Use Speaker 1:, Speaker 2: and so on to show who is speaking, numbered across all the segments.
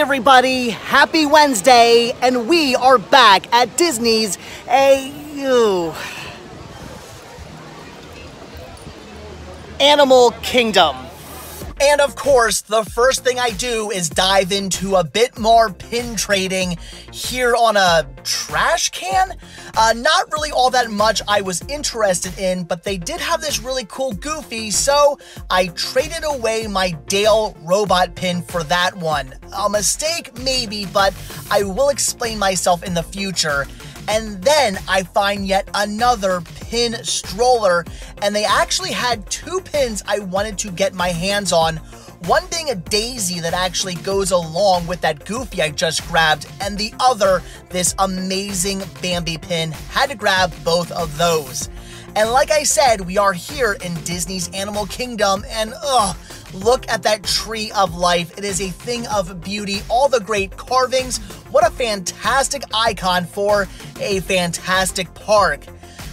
Speaker 1: everybody, happy Wednesday, and we are back at Disney's Animal Kingdom. And of course, the first thing I do is dive into a bit more pin trading here on a trash can. Not really all that much I was interested in, but they did have this really cool Goofy, so I traded away my Dale robot pin for that one. A mistake, maybe, but I will explain myself in the future. And then I find yet another pin stroller, and they actually had two pins I wanted to get my hands on. One being a daisy that actually goes along with that Goofy I just grabbed, and the other, this amazing Bambi pin. Had to grab both of those. And like I said, we are here in Disney's Animal Kingdom, and look at that tree of life. It is a thing of beauty. All the great carvings. What a fantastic icon for a fantastic park.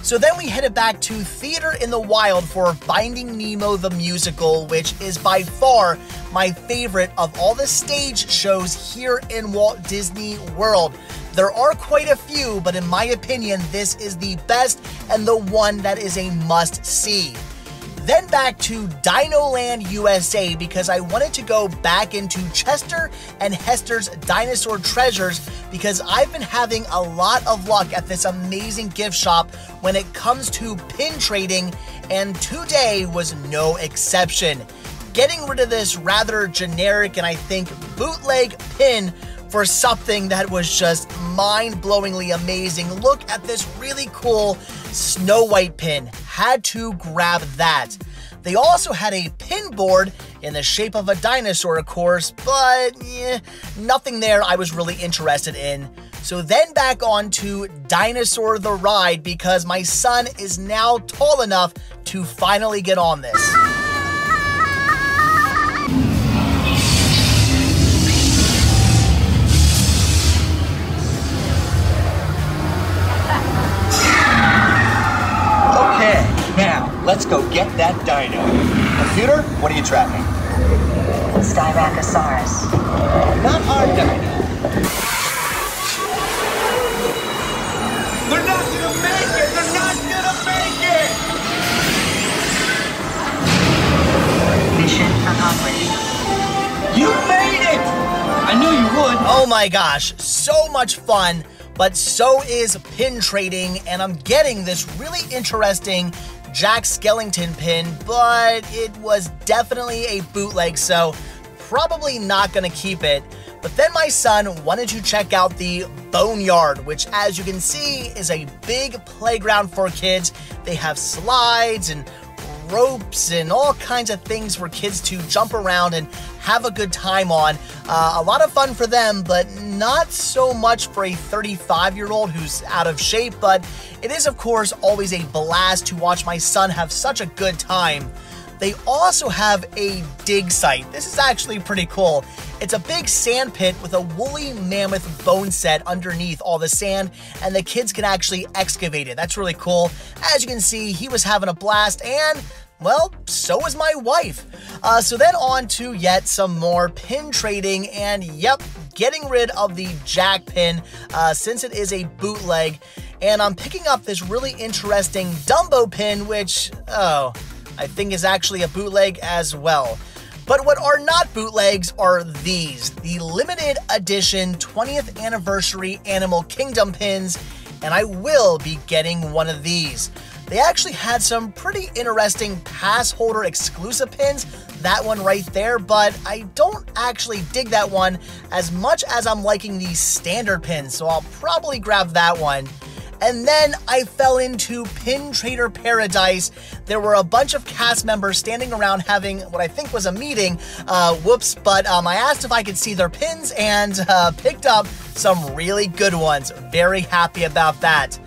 Speaker 1: So then we headed back to Theater in the Wild for Finding Nemo the Musical, which is by far my favorite of all the stage shows here in Walt Disney World. There are quite a few, but in my opinion, this is the best and the one that is a must-see. Then back to Dino Land USA because I wanted to go back into Chester and Hester's Dinosaur Treasures because I've been having a lot of luck at this amazing gift shop when it comes to pin trading, and today was no exception. Getting rid of this rather generic and I think bootleg pin for something that was just mind-blowingly amazing. Look at this really cool Snow White pin. Had to grab that. They also had a pin board in the shape of a dinosaur, of course, but nothing there I was really interested in. So then back on to Dinosaur the Ride because my son is now tall enough to finally get on this.
Speaker 2: Let's go get that dino. Computer, what are you tracking?
Speaker 3: Styracosaurus.
Speaker 2: Not our dino. They're not gonna make it! They're not gonna make it!
Speaker 3: Mission accomplished.
Speaker 2: You made it! I knew you would.
Speaker 1: Oh my gosh, so much fun, but so is pin trading, and I'm getting this really interesting Jack Skellington pin, but it was definitely a bootleg, so probably not gonna keep it. But then my son wanted to check out the Boneyard, which as you can see is a big playground for kids. They have slides and ropes and all kinds of things for kids to jump around and have a good time on. A lot of fun for them, but not so much for a 35-year-old who's out of shape, but it is of course always a blast to watch my son have such a good time. They also have a dig site. This is actually pretty cool. It's a big sand pit with a woolly mammoth bone set underneath all the sand, and the kids can actually excavate it. That's really cool. As you can see, he was having a blast, and well, so was my wife. So then on to yet some more pin trading, and yep, getting rid of the Jack pin since it is a bootleg, and I'm picking up this really interesting Dumbo pin, which, I think is actually a bootleg as well. But what are not bootlegs are these, the limited edition 20th anniversary Animal Kingdom pins, and I will be getting one of these. They actually had some pretty interesting pass holder exclusive pins, that one right there, but I don't actually dig that one as much as I'm liking these standard pins, so I'll probably grab that one. And then I fell into Pin Trader Paradise. There were a bunch of cast members standing around having what I think was a meeting, but I asked if I could see their pins and picked up some really good ones. Very happy about that.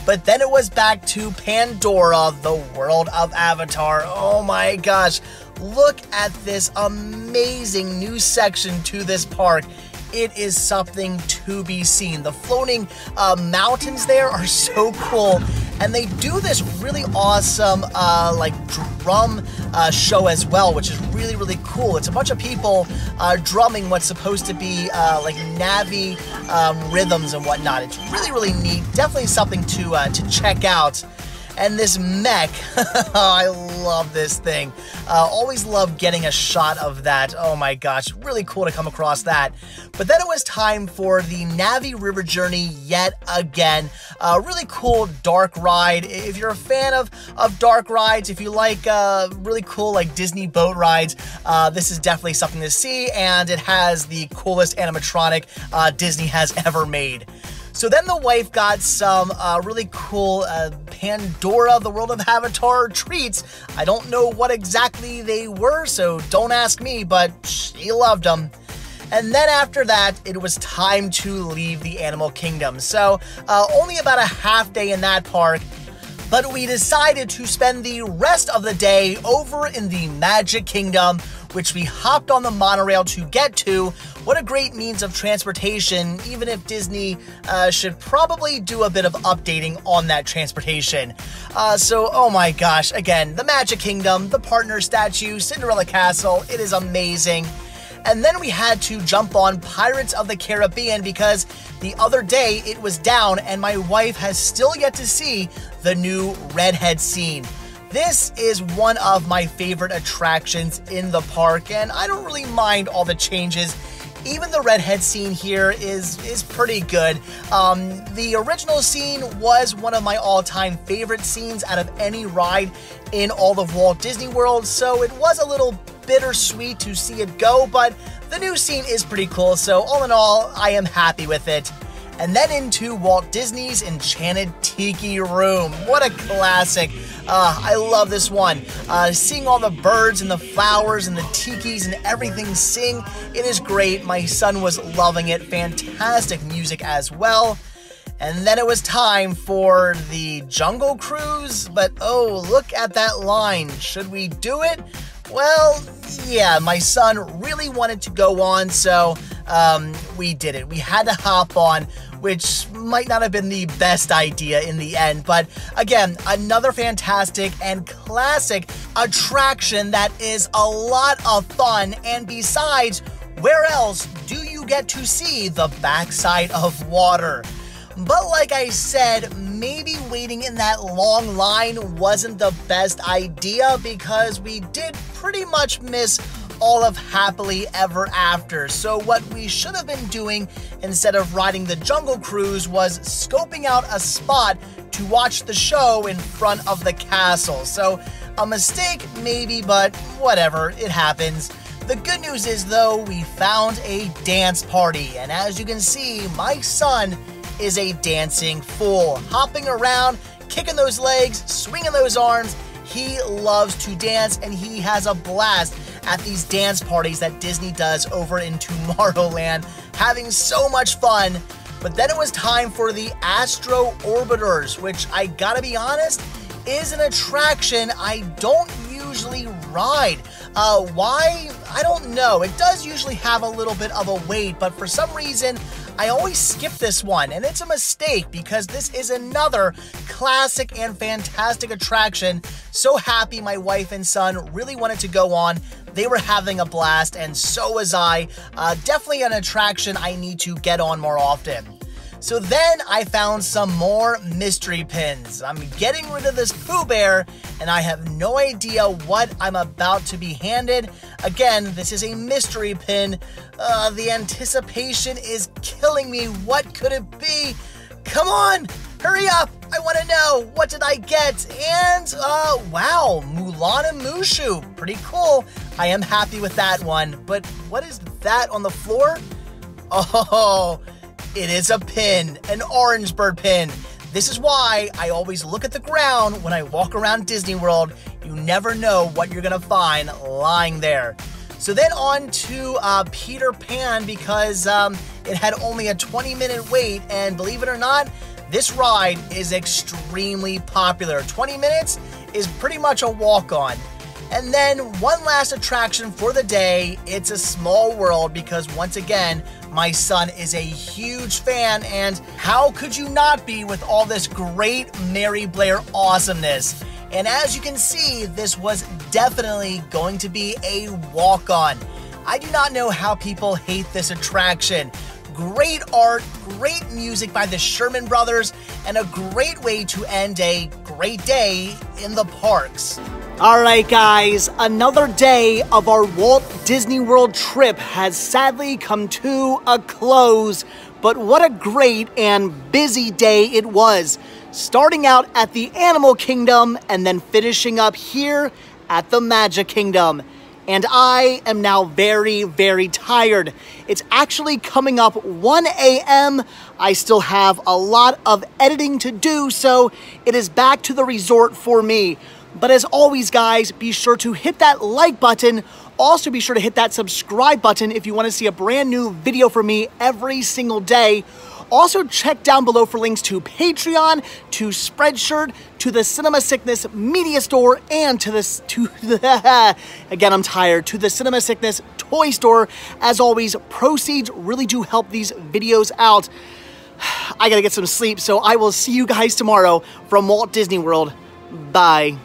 Speaker 1: But then it was back to Pandora, the world of Avatar. Oh my gosh, look at this amazing new section to this park. It is something to be seen. The floating mountains there are so cool. And they do this really awesome like drum show as well, which is really, really cool. It's a bunch of people drumming what's supposed to be like Navi rhythms and whatnot. It's really, really neat. Definitely something to check out. And this mech, I love this thing. Always love getting a shot of that. Oh my gosh, really cool to come across that. But then it was time for the Navi River Journey yet again. Really cool dark ride. If you're a fan of dark rides, if you like really cool like Disney boat rides, this is definitely something to see, and it has the coolest animatronic Disney has ever made. So then the wife got some really cool Pandora, the World of Avatar treats. I don't know what exactly they were, so don't ask me, but she loved them. And then after that, it was time to leave the Animal Kingdom. So only about a half day in that park, but we decided to spend the rest of the day over in the Magic Kingdom, which we hopped on the monorail to get to. What a great means of transportation, even if Disney should probably do a bit of updating on that transportation. So, oh my gosh, again, the Magic Kingdom, the partner statue, Cinderella Castle, it is amazing. And then we had to jump on Pirates of the Caribbean because the other day it was down and my wife has still yet to see the new Redhead scene. This is one of my favorite attractions in the park, and I don't really mind all the changes. Even the Redhead scene here is pretty good. The original scene was one of my all-time favorite scenes out of any ride in all of Walt Disney World, so it was a little bittersweet to see it go, but the new scene is pretty cool, so all in all, I am happy with it. And then into Walt Disney's Enchanted Tiki Room. What a classic. I love this one. Seeing all the birds and the flowers and the tikis and everything sing, it is great. My son was loving it. Fantastic music as well. And then it was time for the Jungle Cruise, but oh, look at that line. Should we do it? Well, yeah, my son really wanted to go on, so we did it. We had to hop on, which might not have been the best idea in the end. But again, another fantastic and classic attraction that is a lot of fun. And besides, where else do you get to see the backside of water? But like I said, maybe waiting in that long line wasn't the best idea because we did pretty much miss all of Happily Ever After. So what we should have been doing instead of riding the Jungle Cruise was scoping out a spot to watch the show in front of the castle. So a mistake maybe, but whatever, it happens. The good news is though, we found a dance party, and as you can see, my son is a dancing fool, hopping around, kicking those legs, swinging those arms. He loves to dance, and he has a blast at these dance parties that Disney does over in Tomorrowland, having so much fun. But then it was time for the Astro Orbiters, which I gotta be honest, is an attraction I don't usually ride. Why? I don't know. It does usually have a little bit of a wait, but for some reason, I always skip this one, and it's a mistake because this is another classic and fantastic attraction. So happy my wife and son really wanted to go on. They were having a blast, and so was I. Definitely an attraction I need to get on more often. So then I found some more mystery pins. I'm getting rid of this Pooh Bear, and I have no idea what I'm about to be handed. Again, this is a mystery pin. The anticipation is killing me. What could it be? Come on, hurry up. I want to know, what did I get? And, wow, Mulan and Mushu. Pretty cool. I am happy with that one. But what is that on the floor? Oh, it is a pin, an orange bird pin. This is why I always look at the ground when I walk around Disney World. You never know what you're gonna find lying there. So then on to Peter Pan, because it had only a 20-minute wait, and believe it or not, this ride is extremely popular. 20 minutes is pretty much a walk-on. And then one last attraction for the day, it's a small world, because once again, My son is a huge fan, and how could you not be with all this great Mary Blair awesomeness? And as you can see, this was definitely going to be a walk-on. I do not know how people hate this attraction. Great art, great music by the Sherman Brothers, and a great way to end a great day in the parks. Alright guys, another day of our Walt Disney World trip has sadly come to a close, but what a great and busy day it was. Starting out at the Animal Kingdom and then finishing up here at the Magic Kingdom. And I am now very, very tired. It's actually coming up 1 a.m. I still have a lot of editing to do, so it is back to the resort for me. But as always, guys, be sure to hit that like button. Also, be sure to hit that subscribe button if you want to see a brand new video from me every single day. Also, check down below for links to Patreon, to Spreadshirt, to the Cinema Sickness Media Store, and to the Cinema Sickness Toy Store. As always, proceeds really do help these videos out. I gotta get some sleep, so I will see you guys tomorrow from Walt Disney World. Bye.